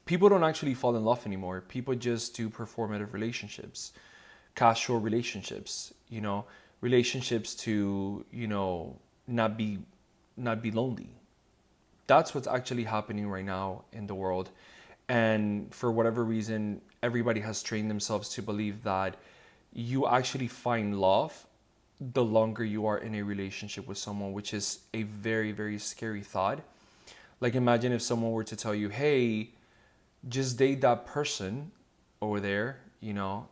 people don't actually fall in love anymore. People just do performative relationships, casual relationships, relationships to, not be not be lonely. That's what's actually happening right now in the world. And for whatever reason, everybody has trained themselves to believe that you actually find love the longer you are in a relationship with someone, which is a very, very scary thought. Like, imagine if someone were to tell you, hey, just date that person over there.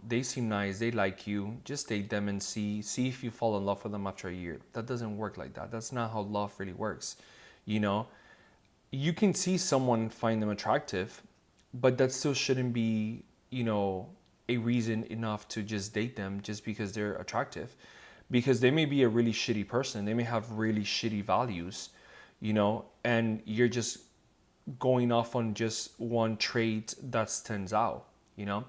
They seem nice, they like you. Just date them and see if you fall in love with them after a year. That doesn't work like that. That's not how love really works. You know, you can see someone, find them attractive, but that still shouldn't be, a reason enough to just date them just because they're attractive. Because they may be a really shitty person. They may have really shitty values, and you're just going off on just one trait that stands out, you know?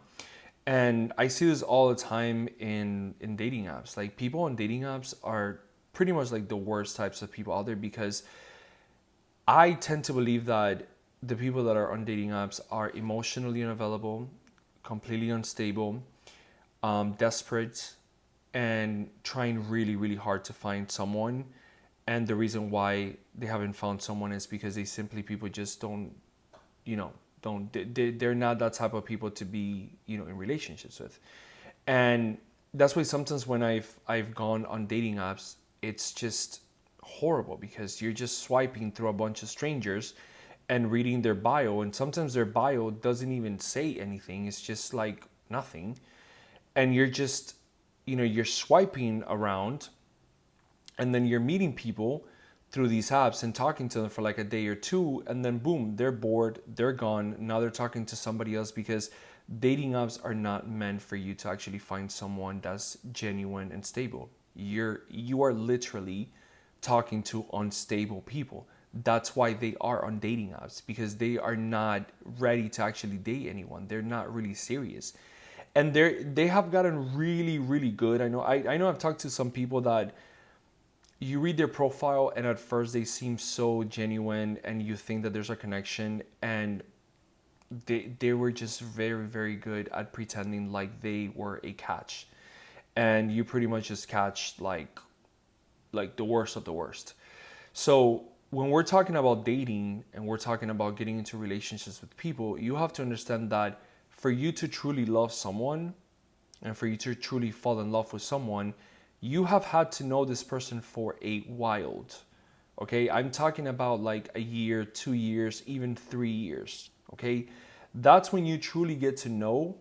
And I see this all the time in dating apps. Like, people on dating apps are pretty much like the worst types of people out there, because I tend to believe that the people that are on dating apps are emotionally unavailable, completely unstable, desperate, and trying really, really hard to find someone. And the reason why they haven't found someone is because they simply, people just don't, you know, don't, they're not that type of people to be, in relationships with. And that's why sometimes when I've gone on dating apps, it's just horrible, because you're just swiping through a bunch of strangers and reading their bio, and sometimes their bio doesn't even say anything. It's just like nothing. And you're just, you're swiping around, and then you're meeting people through these apps and talking to them for like a day or two, and then boom, they're bored, they're gone. Now they're talking to somebody else, because dating apps are not meant for you to actually find someone that's genuine and stable. You are literally talking to unstable people. That's why they are on dating apps, because they are not ready to actually date anyone. They're not really serious. And they have gotten really, really good. I know I've talked to some people that you read their profile, and at first they seem so genuine, and you think that there's a connection, and they were just very, very good at pretending like they were a catch. And you pretty much just catch like the worst of the worst. So when we're talking about dating and we're talking about getting into relationships with people, you have to understand that for you to truly love someone, and for you to truly fall in love with someone, you have had to know this person for a while. Okay, I'm talking about like a year, 2 years, even 3 years. Okay, that's when you truly get to know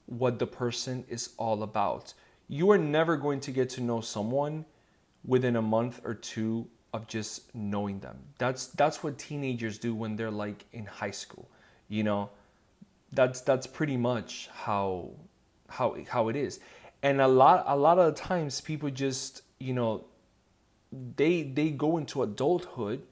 what the person is all about. You are never going to get to know someone within a month or two of just knowing them. That's what teenagers do when they're like in high school. You know, that's pretty much how it is. And a lot of the times people just, they go into adulthood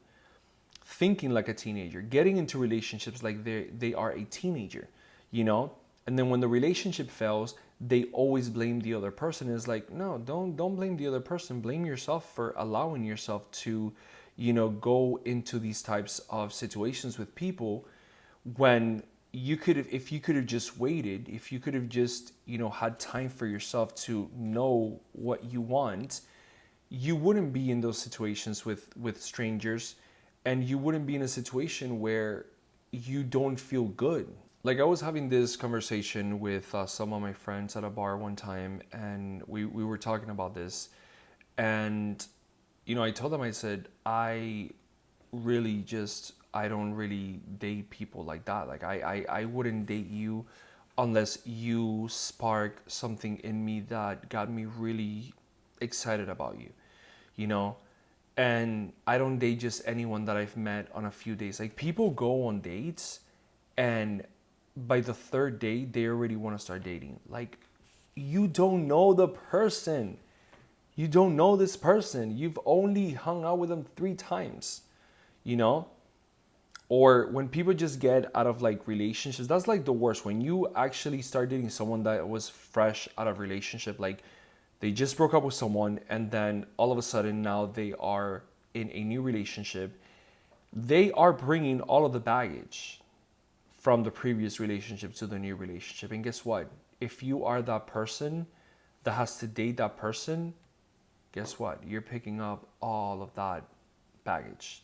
thinking like a teenager, getting into relationships like they are a teenager, you know? And then when the relationship fails, they always blame the other person. It's like, no, don't blame the other person. Blame yourself for allowing yourself to, go into these types of situations with people, when you could have, if you could have just waited, if you could have just, had time for yourself to know what you want, you wouldn't be in those situations with strangers, and you wouldn't be in a situation where you don't feel good. Like, I was having this conversation with some of my friends at a bar one time, and we were talking about this. And I told them, I said, I don't really date people like that. Like, I wouldn't date you unless you spark something in me that got me really excited about you, you know? And I don't date just anyone that I've met on a few days. Like, people go on dates, and by the third date, they already want to start dating. Like, you don't know the person. You don't know this person. You've only hung out with them 3 times, you know? Or when people just get out of like relationships, that's like the worst. When you actually start dating someone that was fresh out of relationship, like they just broke up with someone, and then all of a sudden now they are in a new relationship. They are bringing all of the baggage from the previous relationship to the new relationship. And guess what? If you are that person that has to date that person, guess what? You're picking up all of that baggage.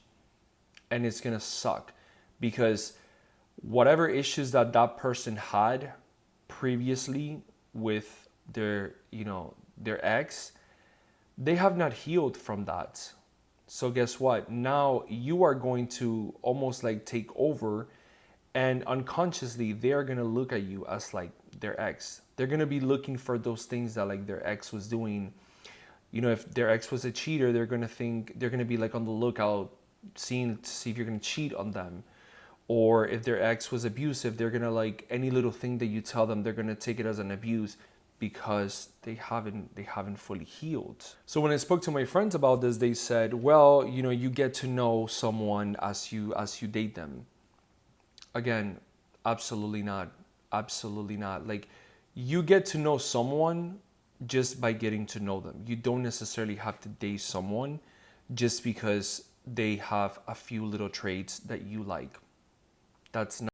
And it's going to suck because whatever issues that that person had previously with their ex, they have not healed from that. So guess what? Now you are going to almost like take over, and unconsciously they are going to look at you as like their ex. They're going to be looking for those things that like their ex was doing. If their ex was a cheater, they're going to be like on the lookout, seeing to see if you're going to cheat on them. Or if their ex was abusive, they're going to like any little thing that you tell them, they're going to take it as an abuse because they haven't fully healed. So when I spoke to my friends about this, they said, well, you get to know someone as you date them. Again, absolutely not. Absolutely not. Like, you get to know someone just by getting to know them. You don't necessarily have to date someone just because they have a few little traits that you like. That's not